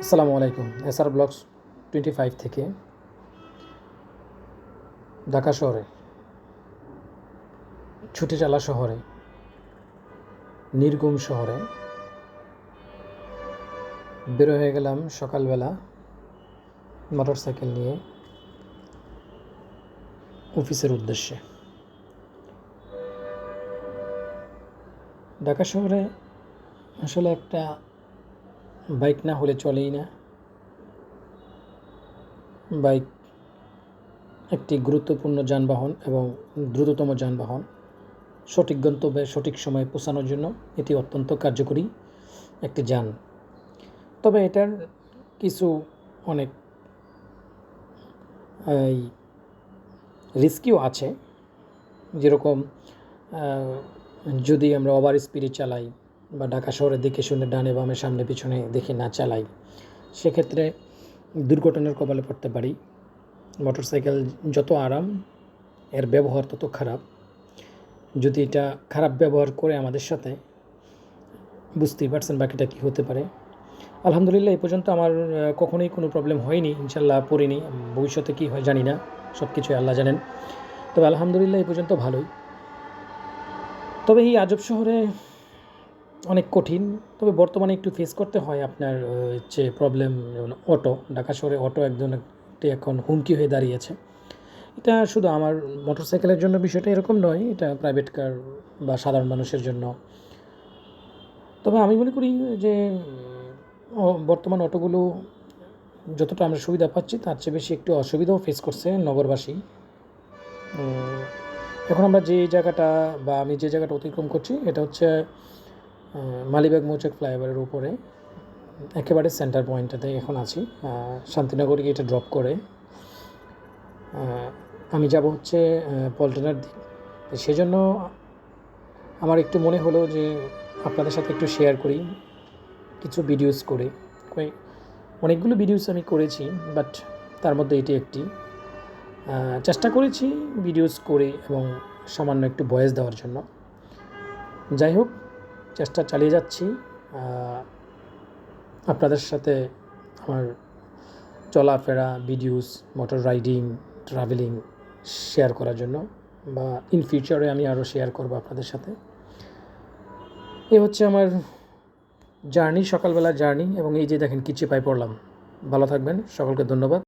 আসসালামু আলাইকুম। SR blogs 25 থেকে ঢাকা শহরে, ছুটিচালা শহরে, নির্গুম শহরে বের হয়ে গেলাম সকালবেলা মোটরসাইকেল নিয়ে অফিসের উদ্দেশ্যে। ঢাকা শহরে আসলে একটা বাইক না হলে চলেই না। বাইক একটি গুরুত্বপূর্ণ যানবাহন এবং দ্রুততম যানবাহন। সঠিক গন্তব্যে সঠিক সময়ে পৌঁছানোর জন্য এটি অত্যন্ত কার্যকরী একটি যান। তবে এটার কিছু অনেক এই রিস্কিও আছে, যেরকম যদি আমরা ওভার স্পিডে চালাই বা ঢাকা শহরের দিকে শুনে ডানে বামে সামনে পিছনে দেখে না চালাই, সেক্ষেত্রে দুর্ঘটনার কবলে পড়তে পারি। মোটরসাইকেল যত আরাম, এর ব্যবহার তত খারাপ। যদি এটা খারাপ ব্যবহার করে আমাদের সাথে, বুঝতেই পারছেন বাকিটা কী হতে পারে। আলহামদুলিল্লাহ এই পর্যন্ত আমার কখনোই কোনো প্রবলেম হয়নি, ইনশাল্লাহ পড়িনি। ভবিষ্যতে কী হয় জানি না, সব কিছুই আল্লাহ জানেন। তবে আলহামদুলিল্লাহ এই পর্যন্ত ভালোই। তবে এই আজব শহরে অনেক কঠিন, তবে বর্তমানে একটু ফেস করতে হয় আপনার হচ্ছে প্রবলেম। যেমন অটো, ঢাকা শহরে অটো একটি এখন হুমকি হয়ে দাঁড়িয়েছে। এটা শুধু আমার মোটরসাইকেলের জন্য বিষয়টা এরকম নয়, এটা প্রাইভেট কার বা সাধারণ মানুষের জন্য। তবে আমি মনে করি যে বর্তমান অটোগুলো যতটা আমরা সুবিধা পাচ্ছি তার চেয়ে বেশি একটু অসুবিধাও ফেস করছে নগরবাসী। এখন আমরা যে জায়গাটা বা আমি যে জায়গাটা অতিক্রম করছি, এটা হচ্ছে মালিবাগ মৌচাক ফ্লাইওভারের উপরে একেবারে সেন্টার পয়েন্টটাতে এখন আছি। শান্তিনগর গিয়ে এটা ড্রপ করে আমি যাব হচ্ছে পল্টনার দিক। সেজন্য আমার একটু মনে হলো যে আপনাদের সাথে একটু শেয়ার করি কিছু ভিডিওস করে। অনেকগুলো ভিডিওস আমি করেছি, বাট তার মধ্যে এটি একটি। চেষ্টা করেছি ভিডিওস করে এবং সামান্য একটু ভয়েস দেওয়ার জন্য। যাই হোক, চেষ্টা চালিয়ে যাচ্ছি আপনাদের সাথে আমার চলাফেরা, videos, motor riding, travelling share করার জন্য, বা ইন ফিউচারে আমি আরও শেয়ার করব আপনাদের সাথে। এই হচ্ছে আমার জার্নি, সকালবেলা জার্নি। এবং এই যে দেখেন, কিছু পাই পড়লাম। ভালো থাকবেন, সকলকে ধন্যবাদ।